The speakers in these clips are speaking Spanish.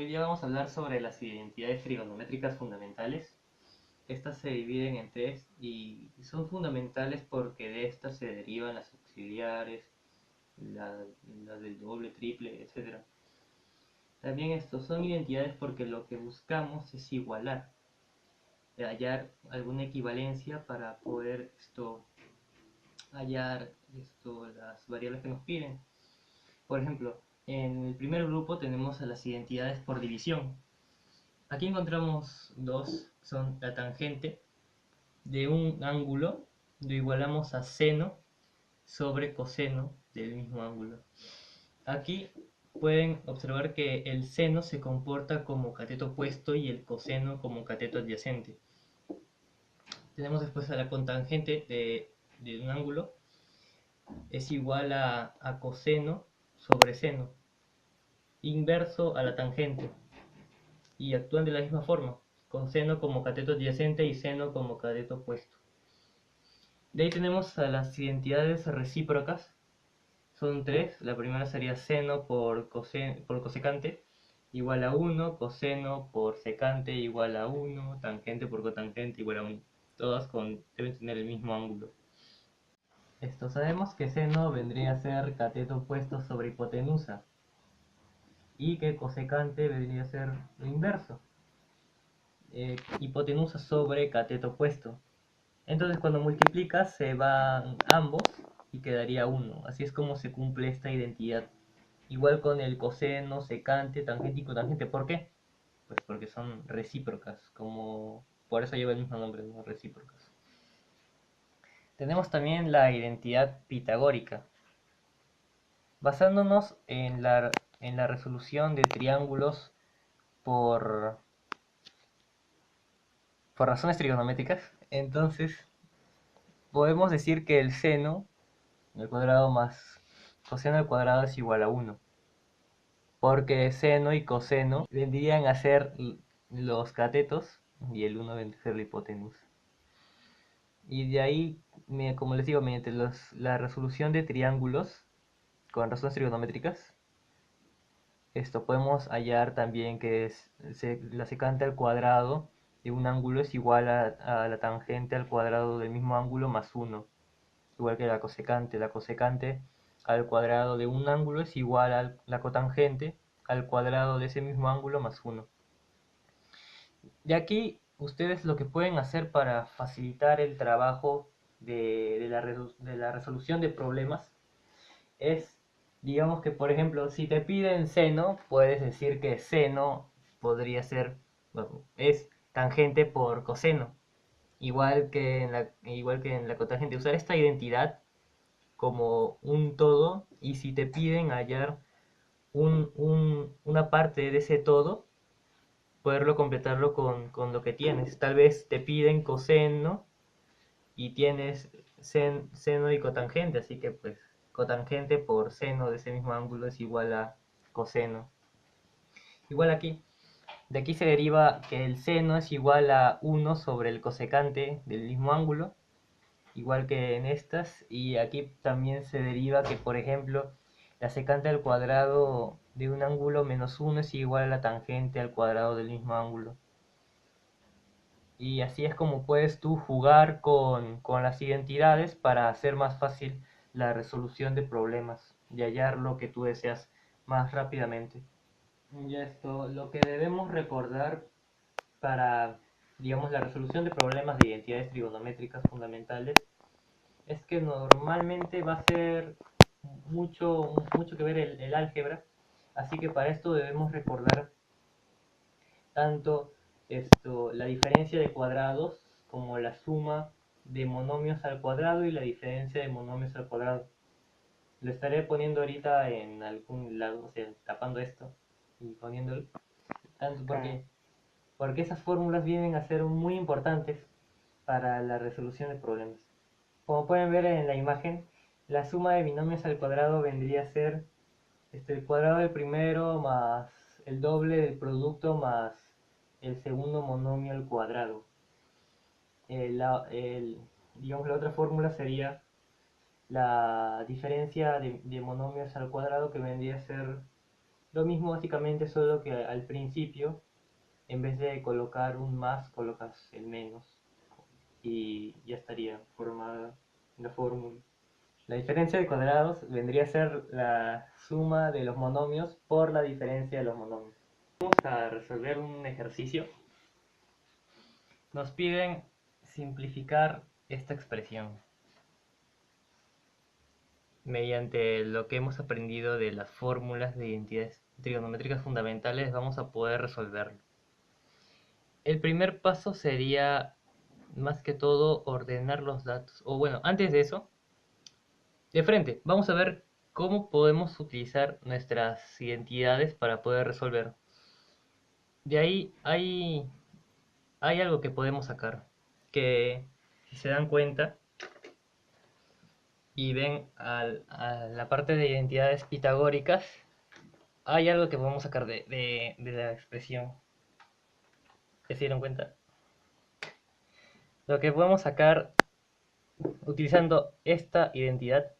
Hoy día vamos a hablar sobre las identidades trigonométricas fundamentales. Estas se dividen en tres y son fundamentales porque de estas se derivan las auxiliares, las del doble, triple, etc. También estos son identidades porque lo que buscamos es igualar, hallar alguna equivalencia para poder hallar las variables que nos piden. Por ejemplo, en el primer grupo tenemos a las identidades por división. Aquí encontramos dos, son la tangente de un ángulo, lo igualamos a seno sobre coseno del mismo ángulo. Aquí pueden observar que el seno se comporta como cateto opuesto y el coseno como cateto adyacente. Tenemos después a la cotangente de un ángulo, es igual a coseno sobre seno, inverso a la tangente, y actúan de la misma forma, con seno como cateto adyacente y seno como cateto opuesto. De ahí tenemos a las identidades recíprocas, son tres. La primera sería seno por cosecante igual a 1, coseno por secante igual a 1, tangente por cotangente igual a 1. Todas deben tener el mismo ángulo. Sabemos que seno vendría a ser cateto opuesto sobre hipotenusa y que cosecante vendría a ser lo inverso, hipotenusa sobre cateto opuesto. Entonces cuando multiplicas se van ambos y quedaría 1. Así es como se cumple esta identidad. Igual con el coseno, secante, tangente y cotangente. ¿Por qué? Pues porque son recíprocas, por eso lleva el mismo nombre, ¿no? Recíprocas. Tenemos también la identidad pitagórica. Basándonos en la resolución de triángulos por, por razones trigonométricas, entonces podemos decir que el seno al cuadrado más coseno al cuadrado es igual a 1. Porque seno y coseno vendrían a ser los catetos y el 1 vendría a ser la hipotenusa. Y de ahí, como les digo, mediante la resolución de triángulos con razones trigonométricas, esto podemos hallar también que la secante al cuadrado de un ángulo es igual a la tangente al cuadrado del mismo ángulo más 1. Igual que la cosecante. La cosecante al cuadrado de un ángulo es igual a la cotangente al cuadrado de ese mismo ángulo más 1. De aquí, ustedes lo que pueden hacer para facilitar el trabajo de la resolución de problemas es, digamos que por ejemplo, si te piden seno, puedes decir que seno podría ser, bueno, es tangente por coseno. Igual que en la cotangente, usar esta identidad como un todo, y si te piden hallar una parte de ese todo, poderlo completarlo con lo que tienes. Tal vez te piden coseno y tienes seno y cotangente, así que pues cotangente por seno de ese mismo ángulo es igual a coseno. Igual aquí, de aquí se deriva que el seno es igual a 1 sobre el cosecante del mismo ángulo, igual que en estas, y aquí también se deriva que, por ejemplo, la secante al cuadrado de un ángulo menos 1 es igual a la tangente al cuadrado del mismo ángulo. Y así es como puedes tú jugar con las identidades para hacer más fácil la resolución de problemas y hallar lo que tú deseas más rápidamente. Ya lo que debemos recordar para, digamos, la resolución de problemas de identidades trigonométricas fundamentales es que normalmente va a ser mucho que ver el álgebra, así que para esto debemos recordar tanto la diferencia de cuadrados como la suma de monomios al cuadrado y la diferencia de monomios al cuadrado. Lo estaré poniendo ahorita en algún lado, o sea, tapando esto y poniéndolo, tanto porque esas fórmulas vienen a ser muy importantes para la resolución de problemas. Como pueden ver en la imagen, la suma de binomios al cuadrado vendría a ser el cuadrado del primero más el doble del producto más el segundo monomio al cuadrado. Digamos, la otra fórmula sería la diferencia de monomios al cuadrado, que vendría a ser Lo mismo básicamente, solo que al principio, en vez de colocar un más, colocas el menos y ya estaría formada la fórmula. La diferencia de cuadrados vendría a ser la suma de los monomios por la diferencia de los monomios. Vamos a resolver un ejercicio. Nos piden simplificar esta expresión. Mediante lo que hemos aprendido de las fórmulas de identidades trigonométricas fundamentales, vamos a poder resolverlo. El primer paso sería, más que todo, ordenar los datos. O bueno, antes de eso, de frente, vamos a ver cómo podemos utilizar nuestras identidades para poder resolver. De ahí hay algo que podemos sacar, que si se dan cuenta y ven a la parte de identidades pitagóricas, hay algo que podemos sacar de la expresión. ¿Ya se dieron cuenta? Lo que podemos sacar utilizando esta identidad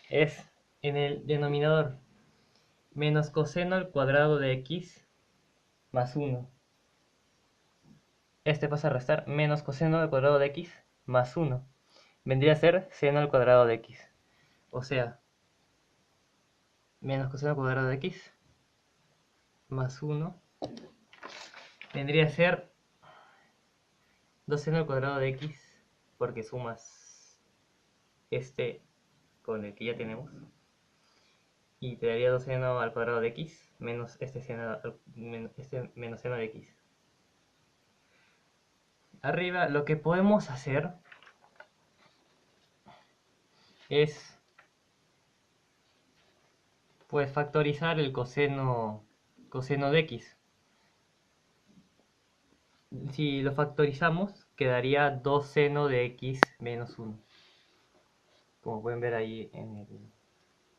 es en el denominador menos coseno al cuadrado de x más 1. Este pasa a restar menos coseno al cuadrado de x más 1. Vendría a ser seno al cuadrado de x. O sea, menos coseno al cuadrado de x más 1 vendría a ser 2 seno al cuadrado de x, porque sumas este con el que ya tenemos, y te daría 2 seno al cuadrado de x menos este, menos seno de x. Arriba lo que podemos hacer es pues factorizar el coseno de x. Si lo factorizamos, quedaría 2 seno de x menos 1. Como pueden ver ahí en el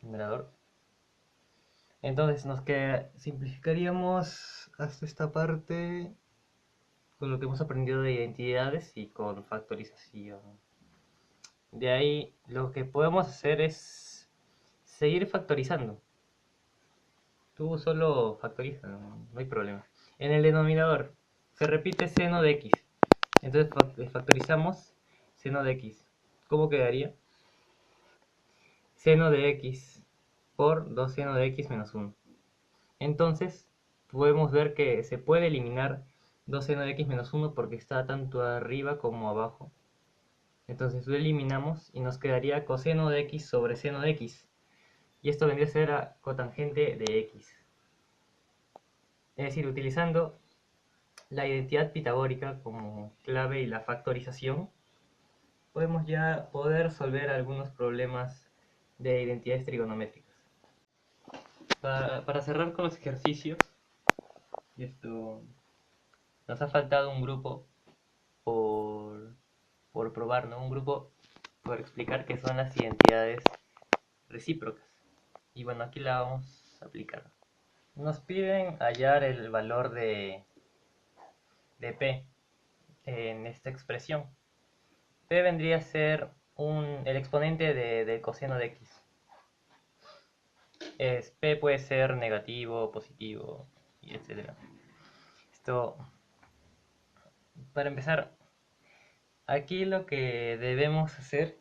numerador. Entonces simplificaríamos hasta esta parte con lo que hemos aprendido de identidades y con factorización. De ahí lo que podemos hacer es seguir factorizando. Tú solo factoriza, no hay problema. En el denominador se repite seno de x. Entonces factorizamos seno de x. ¿Cómo quedaría? Seno de x por 2 seno de x menos 1. Entonces podemos ver que se puede eliminar 2 seno de x menos 1 porque está tanto arriba como abajo. Entonces lo eliminamos y nos quedaría coseno de x sobre seno de x. Y esto vendría a ser a cotangente de x. Es decir, utilizando la identidad pitagórica como clave y la factorización, podemos ya poder resolver algunos problemas de identidades trigonométricas. Para cerrar con los ejercicios, esto, nos ha faltado un grupo por, por probar, ¿no? Un grupo por explicar qué son las identidades recíprocas. Y bueno, aquí la vamos a aplicar. Nos piden hallar el valor de P en esta expresión. P vendría a ser el exponente del coseno de x. P puede ser negativo, positivo, y etc. Esto, para empezar, aquí lo que debemos hacer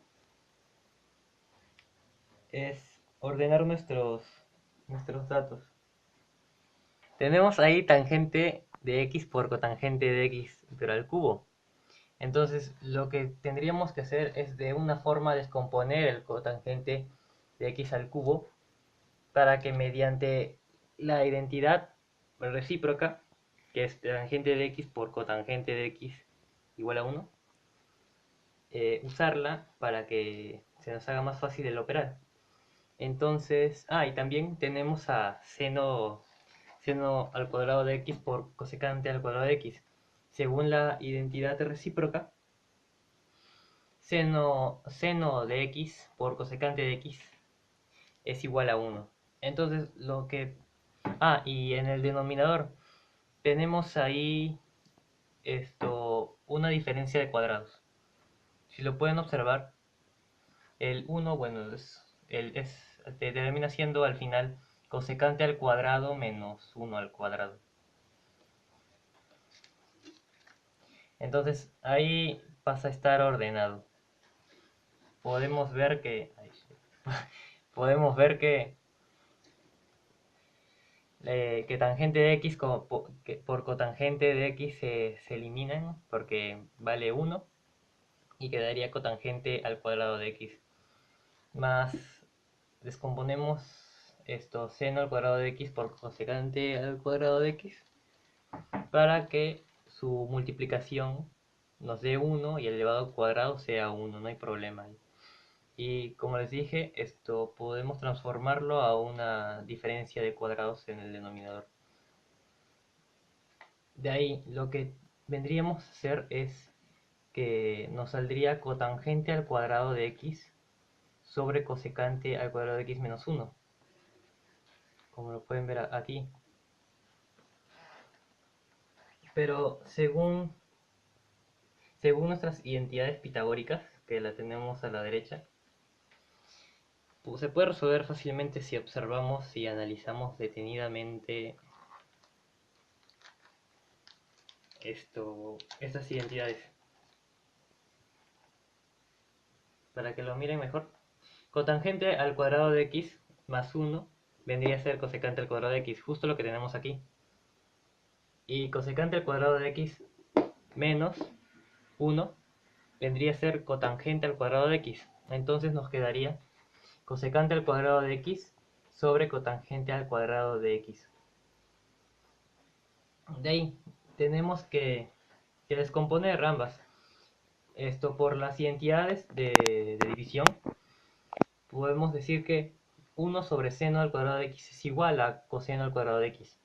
es ordenar nuestros datos. Tenemos ahí tangente de x por cotangente de x, pero al cubo. Entonces, lo que tendríamos que hacer es de una forma descomponer el cotangente de x al cubo para que mediante la identidad recíproca, que es tangente de x por cotangente de x igual a 1, usarla para que se nos haga más fácil el operar. Entonces, y también tenemos a seno al cuadrado de x por cosecante al cuadrado de x. Según la identidad recíproca, seno de x por cosecante de x es igual a 1. Entonces, y en el denominador tenemos ahí una diferencia de cuadrados. Si lo pueden observar, el 1, bueno, te termina siendo al final cosecante al cuadrado menos 1 al cuadrado. Entonces ahí pasa a estar ordenado. Podemos ver que podemos ver que tangente de x que por cotangente de x se eliminan porque vale 1 y quedaría cotangente al cuadrado de x. Más descomponemos esto seno al cuadrado de x por cosecante al cuadrado de x para que su multiplicación nos dé 1 y el elevado al cuadrado sea 1, no hay problema ahí. Y como les dije, esto podemos transformarlo a una diferencia de cuadrados en el denominador. De ahí lo que vendríamos a hacer es que nos saldría cotangente al cuadrado de x sobre cosecante al cuadrado de x menos 1, como lo pueden ver aquí. Pero según nuestras identidades pitagóricas, que la tenemos a la derecha, pues se puede resolver fácilmente si observamos y analizamos detenidamente estas identidades. Para que lo miren mejor, cotangente al cuadrado de x más 1 vendría a ser cosecante al cuadrado de x, justo lo que tenemos aquí. Y cosecante al cuadrado de x menos 1 vendría a ser cotangente al cuadrado de x. Entonces nos quedaría cosecante al cuadrado de x sobre cotangente al cuadrado de x. De ahí tenemos que descomponer ambas. Esto por las identidades de división, podemos decir que 1 sobre seno al cuadrado de x es igual a coseno al cuadrado de x.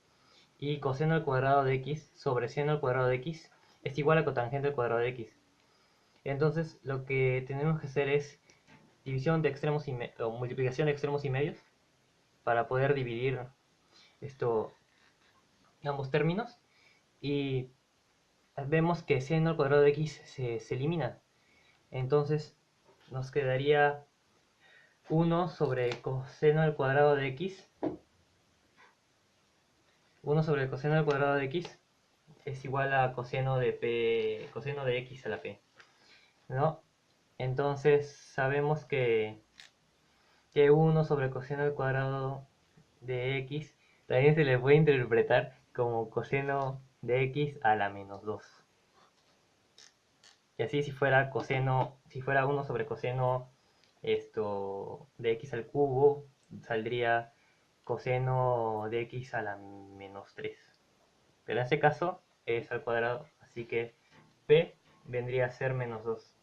Y coseno al cuadrado de x sobre seno al cuadrado de x es igual a cotangente al cuadrado de x. Entonces lo que tenemos que hacer es división de extremos o multiplicación de extremos y medios para poder dividir ambos términos. Y vemos que seno al cuadrado de x se elimina. Entonces nos quedaría 1 sobre coseno al cuadrado de x. 1 sobre coseno al cuadrado de x es igual a coseno de p, coseno de x a la p, ¿no? Entonces sabemos que 1 sobre coseno al cuadrado de x también se le puede interpretar como coseno de x a la menos 2. Y así si fuera 1 sobre coseno de x al cubo, saldría coseno de x a la menos 3. Pero en este caso es al cuadrado, así que p vendría a ser menos 2.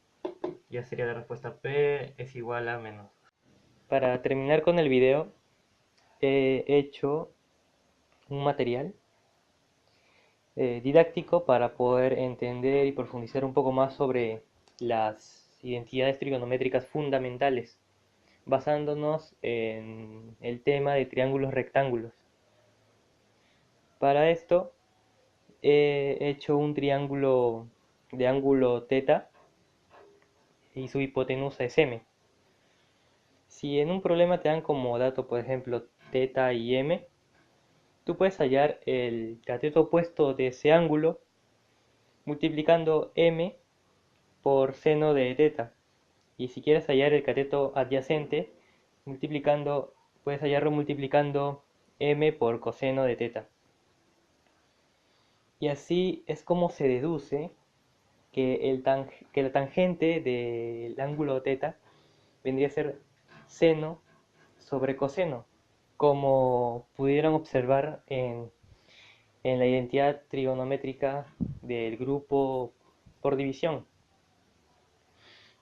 Ya sería la respuesta, p es igual a menos 2. Para terminar con el video, he hecho un material didáctico para poder entender y profundizar un poco más sobre las identidades trigonométricas fundamentales, basándonos en el tema de triángulos rectángulos. Para esto he hecho un triángulo de ángulo θ y su hipotenusa es m. Si en un problema te dan como dato, por ejemplo, θ y m, tú puedes hallar el cateto opuesto de ese ángulo multiplicando m por seno de θ. Y si quieres hallar el cateto adyacente, puedes hallarlo multiplicando m por coseno de θ. Y así es como se deduce que la tangente del ángulo θ vendría a ser seno sobre coseno, como pudieron observar en la identidad trigonométrica del grupo por división.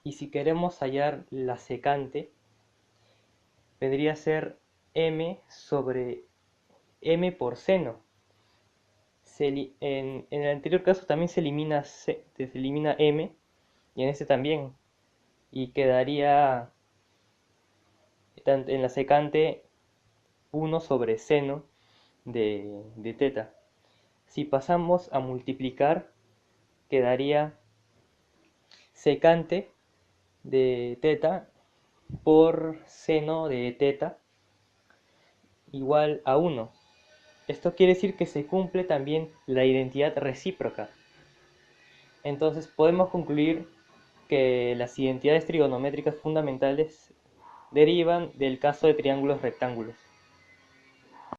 Y si queremos hallar la secante, vendría a ser m sobre m por seno. En el anterior caso también se elimina m, y en este también, y quedaría en la secante 1 sobre seno de θ. Si pasamos a multiplicar, quedaría secante de θ por seno de θ, igual a 1. Esto quiere decir que se cumple también la identidad recíproca. Entonces podemos concluir que las identidades trigonométricas fundamentales derivan del caso de triángulos rectángulos.